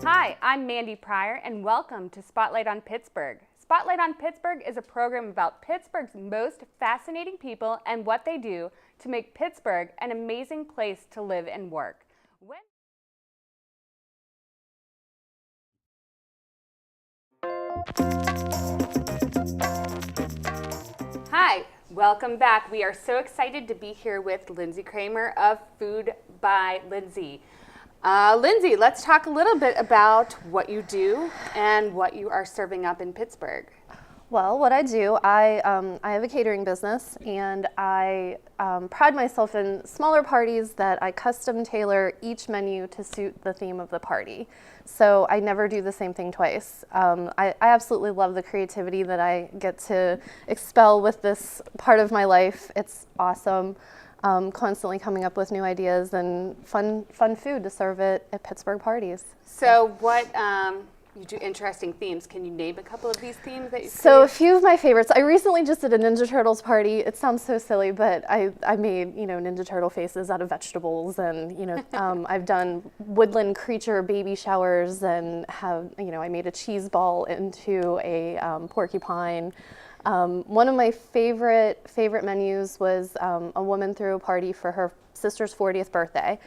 Hi, I'm Mandy Pryor, and welcome to Spotlight on Pittsburgh. Spotlight on Pittsburgh is a program about Pittsburgh's most fascinating people and what they do to make Pittsburgh an amazing place to live and work. Hi, welcome back. We are so excited to be here with Lyndsey Kramer of Food by Lyndsey. Lyndsey, let's talk a little bit about what you do and what you are serving up in Pittsburgh. Well, what I do, I have a catering business, and I pride myself in smaller parties that I custom tailor each menu to suit the theme of the party. So I never do the same thing twice. I absolutely love the creativity that I get to expel with this part of my life. It's awesome. Constantly coming up with new ideas and fun food to serve at Pittsburgh parties. So what, you do interesting themes. Can you name a couple of these themes that you So a few of my favorites. I recently just did a Ninja Turtles party. It sounds so silly, but I made, Ninja Turtle faces out of vegetables, and, I've done woodland creature baby showers, and I made a cheese ball into a porcupine. One of my favorite menus was a woman threw a party for her sister's 40th birthday,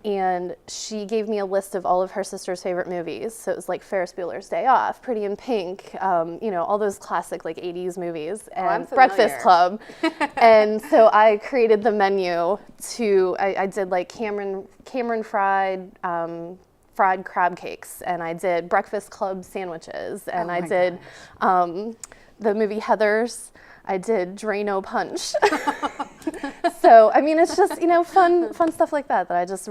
and she gave me a list of all of her sister's favorite movies. So it was like Ferris Bueller's Day Off, Pretty in Pink, all those classic like 80s movies, and Breakfast Club. And so I created the menu I did like Cameron fried crab cakes, and I did Breakfast Club sandwiches, and I did the movie Heathers. I did Drano Punch. So, it's just, fun stuff like that I just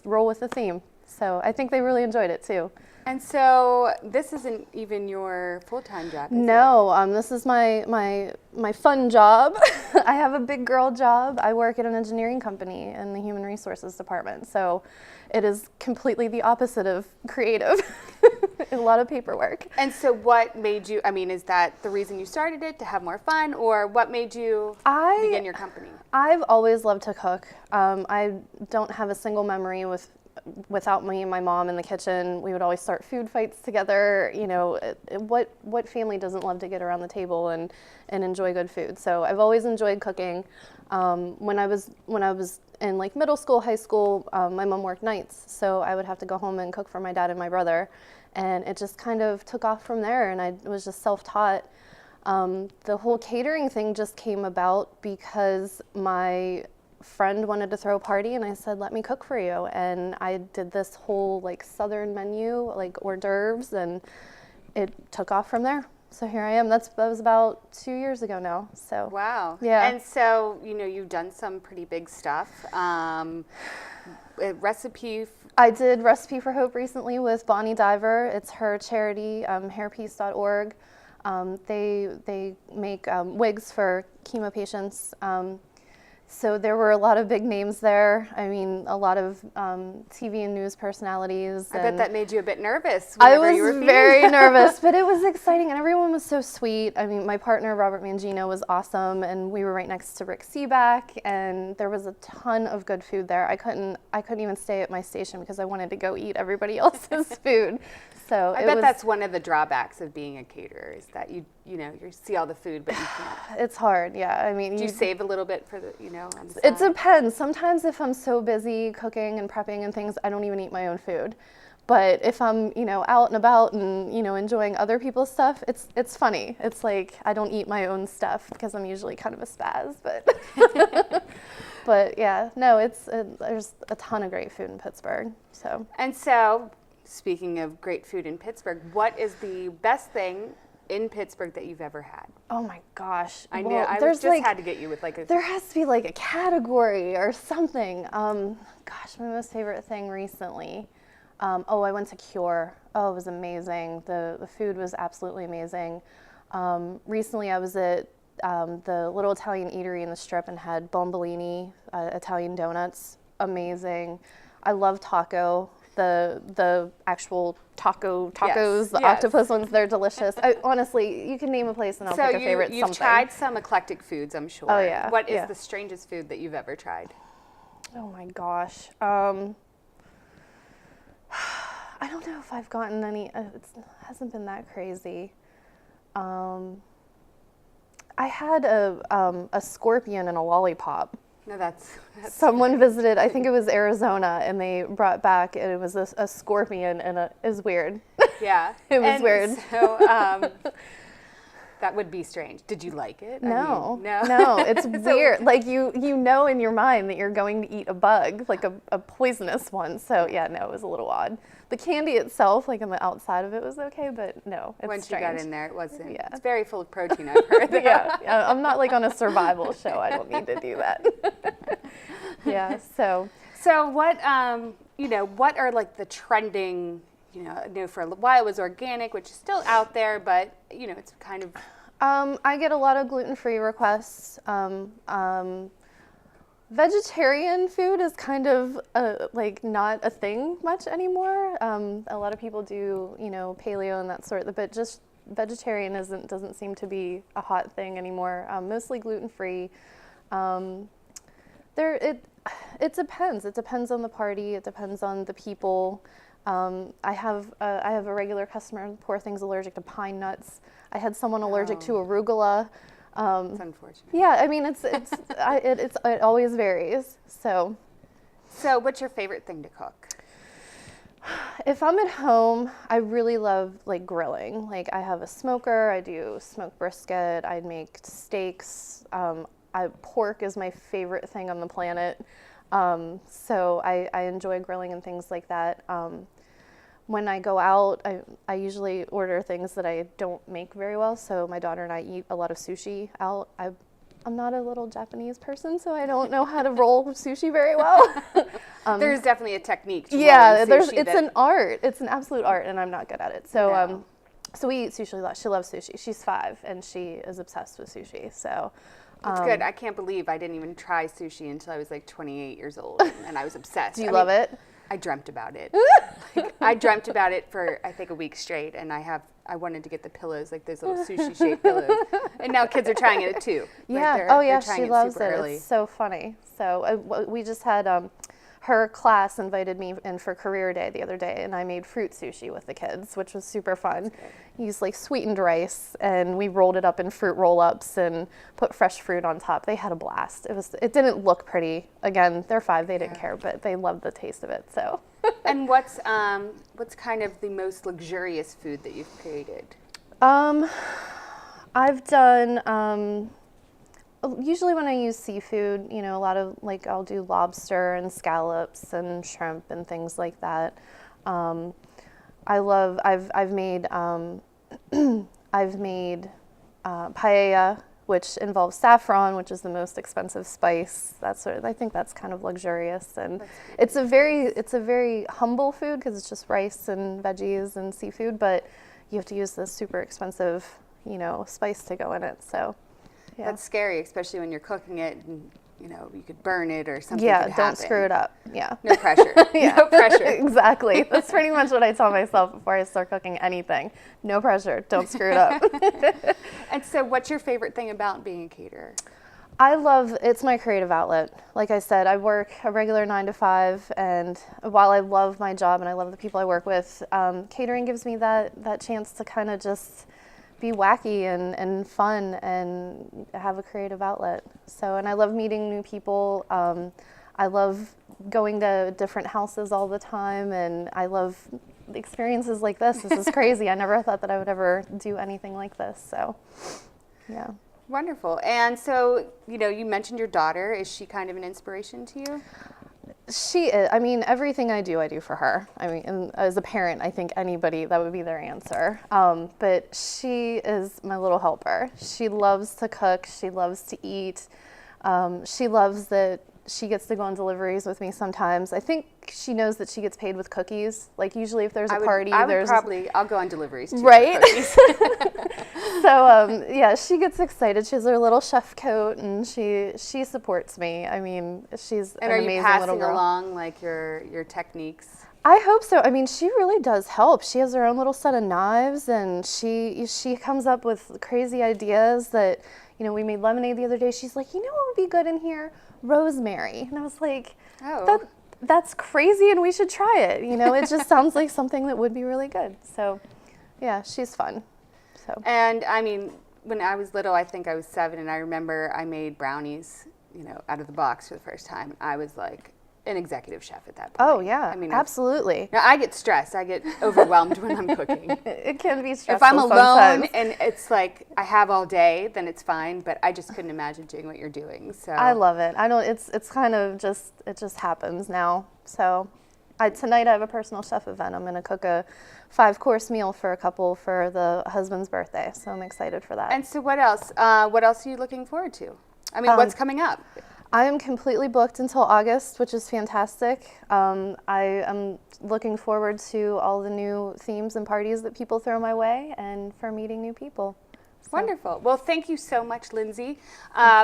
roll with the theme. So I think they really enjoyed it too. And so this isn't even your full-time job, is it? This is my fun job. I have a big girl job. I work at an engineering company in the human resources department. So it is completely the opposite of creative. A lot of paperwork. And so what made you, is that the reason you started it, to have more fun, or what made you begin your company? I've always loved to cook. I don't have a single memory without me and my mom in the kitchen. We would always start food fights together. What family doesn't love to get around the table and enjoy good food? So I've always enjoyed cooking. When I was in like middle school, high school, my mom worked nights, so I would have to go home and cook for my dad and my brother. And it just kind of took off from there, and I was just self-taught. The whole catering thing just came about because my friend wanted to throw a party, and I said, let me cook for you. And I did this whole like Southern menu, like hors d'oeuvres, and it took off from there. So here I am. That was about 2 years ago now. So wow. Yeah. And so, you've done some pretty big stuff. Recipe. I did Recipe for Hope recently with Bonnie Diver. It's her charity, hairpeace.org. They make wigs for chemo patients. So there were a lot of big names there. A lot of TV and news personalities. I bet that made you a bit nervous. I was very nervous, but it was exciting, and everyone was so sweet. My partner, Robert Mangino, was awesome, and we were right next to Rick Seaback, and there was a ton of good food there. I couldn't even stay at my station because I wanted to go eat everybody else's food. So I bet that's one of the drawbacks of being a caterer, is that you see all the food, but you can't. It's hard, yeah. Do you save a little bit for the, on the side? It depends. Sometimes if I'm so busy cooking and prepping and things, I don't even eat my own food. But if I'm, out and about and, enjoying other people's stuff, it's funny. It's like I don't eat my own stuff because I'm usually kind of a spaz, but but yeah, no, there's a ton of great food in Pittsburgh. So. And so, speaking of great food in Pittsburgh, what is the best thing in Pittsburgh that you've ever had? Oh my gosh. I knew. I just had to get you with There has to be like a category or something. Gosh, my most favorite thing recently. I went to Cure. Oh, it was amazing. The food was absolutely amazing. Recently I was at the little Italian eatery in the Strip and had bombolini, Italian donuts. Amazing. I love taco. The actual tacos, yes, the octopus ones, they're delicious. Honestly, you can name a place and I'll pick a favorite something. So you've tried some eclectic foods, I'm sure. Oh yeah. What is the strangest food that you've ever tried? Oh my gosh. I don't know if I've gotten any, it hasn't been that crazy. I had a scorpion and a lollipop. No, that's Someone visited, I think it was Arizona, and they brought back, and it was a scorpion, and it was weird. Yeah. It was And weird. So that would be strange. Did you like it? No, I mean, no. It's weird. Like you know in your mind that you're going to eat a bug, like a poisonous one. So yeah, no, it was a little odd. The candy itself, like on the outside of it, was okay, but no, it's Once strange. you got in there, it wasn't. Yeah. It's very full of protein, I've heard. Yeah, I'm not like on a survival show. I don't need to do that. Yeah, so. So what, what are like the trending, I know for a while it was organic, which is still out there, but, it's kind of. I get a lot of gluten-free requests. Vegetarian food is kind of like not a thing much anymore. A lot of people do, paleo and that sort, but just vegetarian doesn't seem to be a hot thing anymore. Mostly gluten-free. It depends. It depends on the party. It depends on the people. I have a regular customer. Poor thing's allergic to pine nuts. I had someone allergic to arugula. It's unfortunate. Yeah, I mean it always varies. So what's your favorite thing to cook? If I'm at home, I really love like grilling. Like I have a smoker. I do smoked brisket. I make steaks. Pork is my favorite thing on the planet. So I enjoy grilling and things like that. When I go out, I usually order things that I don't make very well. So my daughter and I eat a lot of sushi out. I'm not a little Japanese person, so I don't know how to roll sushi very well. There's definitely a technique to yeah, rolling sushi. It's an art. It's an absolute art, and I'm not good at it. So so we eat sushi a lot. She loves sushi. She's 5, and she is obsessed with sushi. So. It's good. I can't believe I didn't even try sushi until I was like 28 years old, and I was obsessed. Do you love it? I dreamt about it. I dreamt about it for I think a week straight, and I wanted to get the pillows, like those little sushi shaped pillows. And now kids are trying it too. Yeah. They're She loves it. Early. It's so funny. So we just had her class invited me in for career day the other day, and I made fruit sushi with the kids, which was super fun. Used like sweetened rice, and we rolled it up in fruit roll-ups and put fresh fruit on top. They had a blast. It didn't look pretty. Again, they're 5, they didn't care, but they loved the taste of it. So. And what's kind of the most luxurious food that you've created? I've done. Usually when I use seafood, a lot of like I'll do lobster and scallops and shrimp and things like that. I've made paella, which involves saffron, which is the most expensive spice. I think that's kind of luxurious, and it's a very humble food because it's just rice and veggies and seafood, but you have to use this super expensive, spice to go in it. So. Yeah. That's scary, especially when you're cooking it and, you could burn it or something Yeah, could happen. don't screw it up. Yeah. No pressure. No pressure. Exactly. That's pretty much what I tell myself before I start cooking anything. No pressure. Don't screw it up. And so what's your favorite thing about being a caterer? It's my creative outlet. Like I said, I work a regular 9 to 5, and while I love my job and I love the people I work with, catering gives me that chance to kind of just be wacky and fun and have a creative outlet. So, and I love meeting new people. I love going to different houses all the time, and I love experiences like this. This is crazy. I never thought that I would ever do anything like this. So, yeah. Wonderful. And so, you mentioned your daughter. Is she kind of an inspiration to you? She is. I mean, everything I do for her. I mean, and as a parent, I think anybody, that would be their answer. But she is my little helper. She loves to cook. She loves to eat. She loves that she gets to go on deliveries with me sometimes. I think she knows that she gets paid with cookies. Like usually if there's a party, I'll go on deliveries too. Right? So, yeah, she gets excited. She has her little chef coat, and she supports me. I mean, she's an amazing little girl. And are you passing along like your techniques? I hope so. I mean, she really does help. She has her own little set of knives, and she comes up with crazy ideas that, we made lemonade the other day. She's like, what would be good in here? Rosemary. And I was like, Oh. That's crazy, and we should try it. You know, it just sounds like something that would be really good. So, yeah, she's fun. So. And I mean, when I was little, I think I was 7, and I remember I made brownies, you know, out of the box for the first time. I was like an executive chef at that point. Oh yeah, I mean, absolutely. Now I get stressed. I get overwhelmed when I'm cooking. It can be stressful. If I'm alone sometimes. and it's like I have all day, then it's fine. But I just couldn't imagine doing what you're doing. So I love it. I don't. It's kind of just it just happens now. So tonight I have a personal chef event. I'm going to cook a 5-course meal for a couple for the husband's birthday. So I'm excited for that. And so what else? What else are you looking forward to? I mean, what's coming up? I am completely booked until August, which is fantastic. I am looking forward to all the new themes and parties that people throw my way and for meeting new people. So. Wonderful. Well, thank you so much, Lyndsey,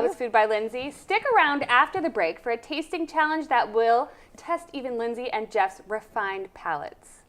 with Food by Lyndsey. Stick around after the break for a tasting challenge that will test even Lyndsey and Jeff's refined palates.